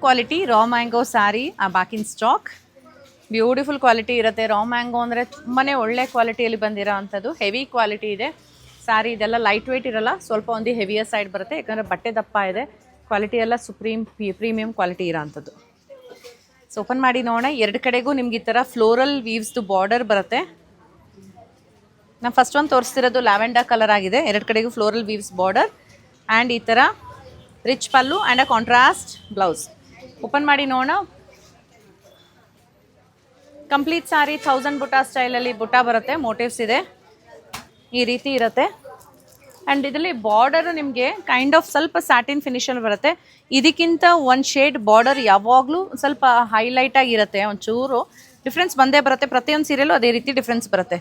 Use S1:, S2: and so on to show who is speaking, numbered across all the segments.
S1: Quality raw mango saree back in stock. Beautiful quality ಇರುತ್ತೆ. Raw mango ಅಂದರೆ ತುಂಬಾ ಒಳ್ಳೆ ಕ್ವಾಲಿಟಿಯಲ್ಲಿ ಬಂದಿರೋ ಅಂಥದ್ದು. ಹೆವಿ ಕ್ವಾಲಿಟಿ ಇದೆ ಸ್ಯಾರಿ. ಇದೆಲ್ಲ ಲೈಟ್ ವೆಯ್ಟ್ ಇರಲ್ಲ, ಸ್ವಲ್ಪ ಒಂದು ಹೆವಿಯರ್ ಸೈಡ್ ಬರುತ್ತೆ, ಯಾಕಂದರೆ ಬಟ್ಟೆ ದಪ್ಪ ಇದೆ. ಕ್ವಾಲಿಟಿ ಎಲ್ಲ ಪ್ರೀಮಿಯಂ ಕ್ವಾಲಿಟಿ ಇರೋ ಅಂಥದ್ದು. ಸೊ ಓಪನ್ ಮಾಡಿ ನೋಡೋಣ. ಎರಡು ಕಡೆಗೂ ನಿಮ್ಗೆ ಈ ಥರ ಫ್ಲೋರಲ್ ವೀವ್ಸ್ದು ಬಾರ್ಡರ್ ಬರುತ್ತೆ. ನಾನು ಫಸ್ಟ್ ಒಂದು ತೋರಿಸ್ತಿರೋದು ಲ್ಯಾವೆಂಡರ್ ಕಲರ್ ಆಗಿದೆ. ಎರಡು ಕಡೆಗೂ ಫ್ಲೋರಲ್ ವೀವ್ಸ್ ಬಾರ್ಡರ್ ಆ್ಯಂಡ್ ಈ ಥರ rich pallu and a contrast blouse. Open ಮಾಡಿ ನೋಡೋಣ. ಕಂಪ್ಲೀಟ್ ಸ್ಯಾರಿ 1000 ಬುಟಾ ಸ್ಟೈಲಲ್ಲಿ ಬುಟಾ ಬರುತ್ತೆ. ಮೋಟಿವ್ಸ್ ಇದೆ, ಈ ರೀತಿ ಇರುತ್ತೆ. ಆ್ಯಂಡ್ ಇದರಲ್ಲಿ ಬಾರ್ಡರು ನಿಮಗೆ ಕೈಂಡ್ ಆಫ್ ಸ್ವಲ್ಪ ಸ್ಯಾಟಿನ್ ಫಿನಿಷಲ್ಲಿ ಬರುತ್ತೆ. ಇದಕ್ಕಿಂತ ಒಂದು ಶೇಡ್ ಬಾರ್ಡರ್ ಯಾವಾಗಲೂ ಸ್ವಲ್ಪ ಹೈಲೈಟ್ ಆಗಿರುತ್ತೆ. ಒಂಚೂರು ಡಿಫ್ರೆನ್ಸ್ ಬಂದೇ ಬರುತ್ತೆ. ಪ್ರತಿಯೊಂದು ಸೀರಿಯಲ್ಲೂ ಅದೇ ರೀತಿ ಡಿಫ್ರೆನ್ಸ್ ಬರುತ್ತೆ.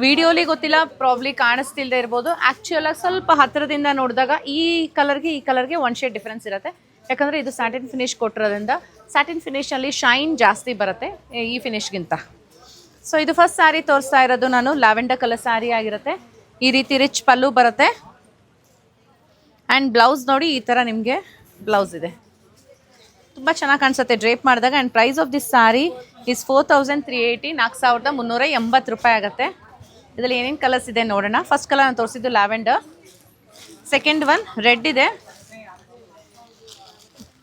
S1: ವಿಡಿಯೋಲಿ ಗೊತ್ತಿಲ್ಲ, ಪ್ರಾಬ್ಲಿ ಕಾಣಿಸ್ತಿಲ್ಲದೆ ಇರ್ಬೋದು. ಆ್ಯಕ್ಚುಲಾಗಿ ಸ್ವಲ್ಪ ಹತ್ತಿರದಿಂದ ನೋಡಿದಾಗ ಈ ಕಲರ್ಗೆ ಒಂದು ಶೇಡ್ ಡಿಫ್ರೆನ್ಸ್ ಇರುತ್ತೆ. ಯಾಕಂದರೆ ಇದು ಸ್ಯಾಟಿನ್ ಫಿನಿಶ್ ಕೊಟ್ಟಿರೋದ್ರಿಂದ ಸ್ಯಾಟಿನ್ ಫಿನಿಷಲ್ಲಿ ಶೈನ್ ಜಾಸ್ತಿ ಬರುತ್ತೆ ಈ ಫಿನಿಶ್ಗಿಂತ. ಸೊ ಇದು ಫಸ್ಟ್ ಸ್ಯಾರಿ ತೋರಿಸ್ತಾ ಇರೋದು ನಾನು ಲ್ಯಾವೆಂಡರ್ ಕಲರ್ ಸ್ಯಾರಿ ಆಗಿರುತ್ತೆ. ಈ ರೀತಿ ರಿಚ್ ಪಲ್ಲು ಬರುತ್ತೆ ಆ್ಯಂಡ್ ಬ್ಲೌಸ್ ನೋಡಿ ಈ ಥರ ನಿಮಗೆ ಬ್ಲೌಸ್ ಇದೆ. ತುಂಬ ಚೆನ್ನಾಗಿ ಕಾಣಿಸುತ್ತೆ ಡ್ರೇಪ್ ಮಾಡಿದಾಗ. And price of this saree is 4380, 4380 ರೂಪಾಯಿ ಆಗುತ್ತೆ. ಇದರಲ್ಲಿ ಏನೇನು ಕಲರ್ಸ್ ಇದೆ ನೋಡೋಣ. ಫಸ್ಟ್ ಕಲರ್ ನಾನು ತೋರಿಸಿದ್ದು ಲ್ಯಾವೆಂಡರ್, ಸೆಕೆಂಡ್ ಒನ್ ರೆಡ್ ಇದೆ.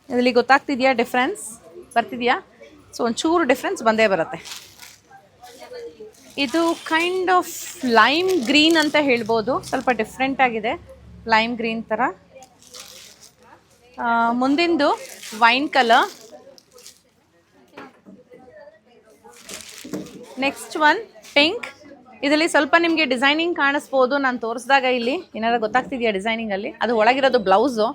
S1: ಇದರಲ್ಲಿ ಗೊತ್ತಾಗ್ತಿದೆಯಾ ಡಿಫ್ರೆನ್ಸ್ ಬರ್ತಿದೆಯಾ? ಸೊ ಒಂಚೂರು ಡಿಫ್ರೆನ್ಸ್ ಬಂದೇ ಬರುತ್ತೆ. ಇದು ಕೈಂಡ್ ಆಫ್ ಲೈಮ್ ಗ್ರೀನ್ ಅಂತ ಹೇಳ್ಬೋದು. ಸ್ವಲ್ಪ ಡಿಫ್ರೆಂಟ್ ಆಗಿದೆ, ಲೈಮ್ ಗ್ರೀನ್ ಥರ. ಮುಂದಿಂದು wine colour. Next one pink. ಇದರಲ್ಲಿ ಸ್ವಲ್ಪ ನಿಮಗೆ ಡಿಸೈನಿಂಗ್ ಕಾಣಿಸ್ಬೋದು. ನಾನು ತೋರಿಸಿದಾಗ ಇಲ್ಲಿ ಏನಾದ್ರು ಗೊತ್ತಾಗ್ತಿದೆಯಾ ಡಿಸೈನಿಂಗಲ್ಲಿ? ಅದು ಒಳಗಿರೋದು ಬ್ಲೌಸು.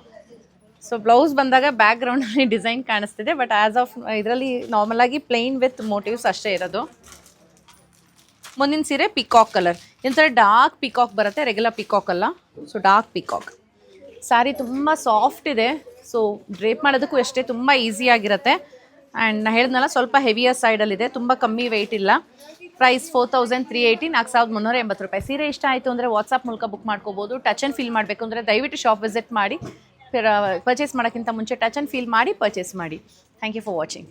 S1: ಸೊ ಬ್ಲೌಸ್ ಬಂದಾಗ ಬ್ಯಾಕ್ಗ್ರೌಂಡಲ್ಲಿ ಡಿಸೈನ್ ಕಾಣಿಸ್ತಿದೆ. ಬಟ್ ಆ್ಯಸ್ ಆಫ್ ಇದರಲ್ಲಿ ನಾರ್ಮಲಾಗಿ ಪ್ಲೈನ್ ವಿತ್ ಮೋಟಿವ್ಸ್ ಅಷ್ಟೇ ಇರೋದು. ಮುಂದಿನ ಸೀರೆ ಪಿಕಾಕ್ ಕಲರ್. ಇಂಥರ ಡಾರ್ಕ್ ಪಿಕಾಕ್ ಬರುತ್ತೆ, ರೆಗ್ಯುಲರ್ ಪಿಕಾಕ್ ಅಲ್ಲ. ಸೊ ಡಾರ್ಕ್ ಪಿಕಾಕ್ ಸ್ಯಾರಿ ತುಂಬ ಸಾಫ್ಟ್ ಇದೆ. ಸೊ ಡ್ರೇಪ್ ಮಾಡೋದಕ್ಕೂ ಅಷ್ಟೇ ತುಂಬ ಈಸಿಯಾಗಿರುತ್ತೆ. ಆ್ಯಂಡ್ ನಾನು ಹೇಳಿದ್ನಲ್ಲ ಸ್ವಲ್ಪ ಹೆವಿಯರ್ ಸೈಡಲ್ಲಿದೆ, ತುಂಬ ಕಮ್ಮಿ ವೆಯ್ಟ್ ಇಲ್ಲ. ಪ್ರೈಸ್ 4380, 4380 ರೂಪಾಯಿ. ಸೀರೆ ಇಷ್ಟ ಆಯಿತು ಅಂದರೆ ವಾಟ್ಸಪ್ ಮೂಲಕ ಬುಕ್ ಮಾಡ್ಕೋಬೋದು. ಟಚ್ ಆ್ಯಂಡ್ ಫೀಲ್ ಮಾಡಬೇಕು ಅಂದರೆ ದಯವಿಟ್ಟು ಶಾಪ್ ವಿಸಿಟ್ ಮಾಡಿ. ಪರ್ಚೇಸ್ ಮಾಡೋಕ್ಕಿಂತ ಮುಂಚೆ ಟಚ್ ಆ್ಯಂಡ್ ಫೀಲ್ ಮಾಡಿ ಪರ್ಚೇಸ್ ಮಾಡಿ. Thank you for watching.